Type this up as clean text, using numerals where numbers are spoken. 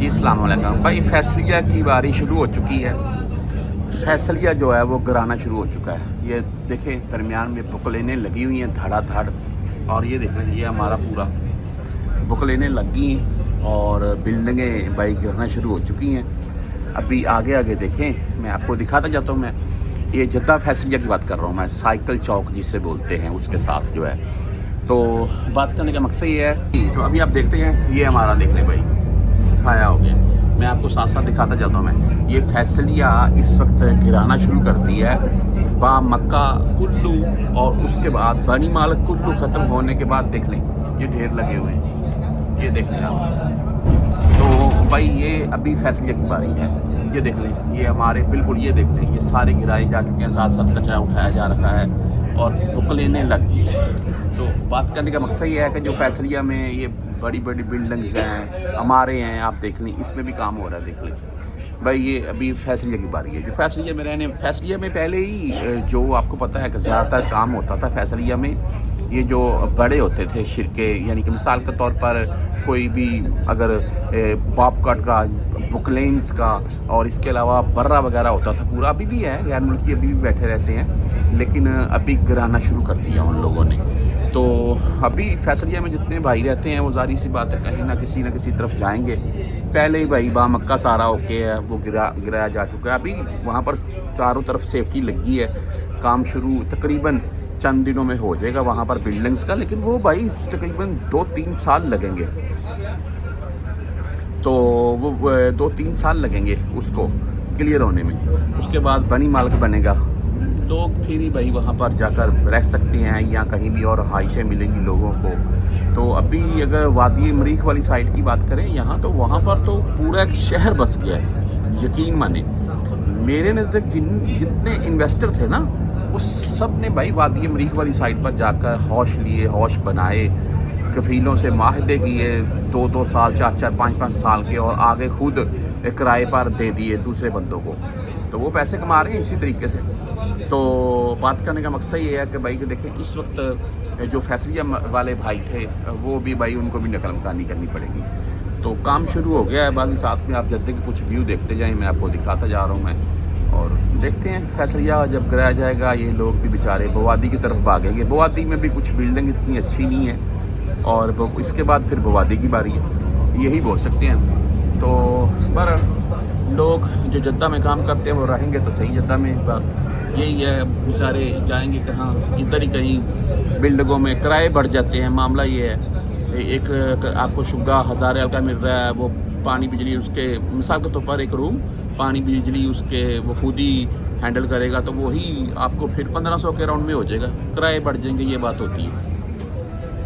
जी अस्सलाम वालेकुम भाई। फैसलिया की बारी शुरू हो चुकी है। फैसलिया जो है वो गिराना शुरू हो चुका है। ये देखें दरमियान में बुकलेनें लगी हुई हैं धड़ाधड़, और ये देखें ये हमारा पूरा बुकलेनें लगी हैं और बिल्डिंगें भाई गिरना शुरू हो चुकी हैं। अभी आगे आगे देखें, मैं आपको दिखाता जाता हूँ। मैं ये जद्दा फैसलिया की बात कर रहा हूँ, मैं साइकिल चौक जिसे बोलते हैं उसके साथ जो है। तो बात करने का मकसद ये है, तो अभी आप देखते हैं ये हमारा देख लें भाई सफाया हो गया। मैं आपको साथ साथ दिखाता जाता हूँ। मैं ये फैसलिया इस वक्त गिराना शुरू कर दी है। बा मक्का कुल्लू और उसके बाद बनी मालिक कुल्लू ख़त्म होने के बाद देख लें ये ढेर लगे हुए हैं, ये देख लें आप। तो भाई ये अभी फैसलिया की बारी है। ये देख लें ये हमारे बिल्कुल, ये देख लें ये सारे गिराए जा चुके हैं, साथ साथ कचरा उठाया जा रखा है और बुकलेनें लग गई हैं। तो बात करने का मकसद ये है कि जो फैसलिया में ये बड़ी बड़ी बिल्डिंग्स हैं हमारे हैं, आप देख लें इसमें भी काम हो रहा है। देख लें भाई ये अभी फैसलिया की बारी है। जो फैसलिया में रहने, फैसलिया में पहले ही जो आपको पता है कि ज़्यादातर काम होता था फैसलिया में, ये जो बड़े होते थे शिरके, यानी कि मिसाल के तौर पर कोई भी अगर पॉपकट का, बुकलेन्स का और इसके अलावा बर्रा वगैरह होता था पूरा। अभी भी है, गैर मुल्की अभी भी बैठे रहते हैं, लेकिन अभी गिराना शुरू कर दिया उन लोगों ने। तो अभी फैसलिया में जितने भाई रहते हैं वो जारी सी बात है कहीं ना किसी तरफ जाएंगे। पहले ही भाई बा मक्का सारा ओके है, वो गिराया जा चुका है। अभी वहाँ पर चारों तरफ सेफ्टी लगी है, काम शुरू तकरीबन चंद दिनों में हो जाएगा वहाँ पर बिल्डिंग्स का, लेकिन वो भाई तकरीबन 2-3 साल लगेंगे। तो वो 2-3 साल लगेंगे उसको क्लियर होने में। उसके बाद बनी मालिक बनेगा, लोग फिर ही भाई वहाँ पर जाकर रह सकते हैं या कहीं भी और रहाइशें मिलेंगी लोगों को। तो अभी अगर वादी मरीख वाली साइड की बात करें यहाँ, तो वहाँ पर तो पूरा एक शहर बस गया है। यकीन माने मेरे नज़दीक जितने इन्वेस्टर थे ना, उस सब ने भाई वादी मरीख वाली साइड पर जाकर हौश लिए, हौश बनाए, कफ़ीलों से माहदे किए 2-2 साल, 4-4, 5-5 साल के, और आगे खुद किराए पर दे दिए दूसरे बंदों को। तो वो पैसे कमा रहे हैं इसी तरीके से। तो बात करने का मकसद ये है कि भाई कि देखें इस वक्त जो फैसलिया वाले भाई थे वो भी भाई उनको भी नकल मकानी करनी पड़ेगी। तो काम शुरू हो गया है। बाकी साथ में आप जद्दे के कुछ व्यू देखते जाएं, मैं आपको दिखाता जा रहा हूँ मैं, और देखते हैं फैसलिया जब गिराया जाएगा ये लोग भी बेचारे बवादी की तरफ भागेंगे। बवादी में भी कुछ बिल्डिंग इतनी अच्छी नहीं है, और इसके बाद फिर बवादी की बारी है, यही बोल सकते हैं। तो पर लोग जो जद्दा में काम करते हैं वो रहेंगे तो सही जद्दा में, पर यही है बेचारे जाएंगे कहाँ, इधर ही कहीं बिल्डिंगों में किराए बढ़ जाते हैं। मामला ये है, एक आपको शुगा 1000 रियाल का मिल रहा है, वो पानी बिजली उसके मिसाल के तौर पर एक रूम पानी बिजली उसके वो खुद ही हैंडल करेगा, तो वही आपको फिर 1500 के राउंड में हो जाएगा, किराए बढ़ जाएंगे, ये बात होती है।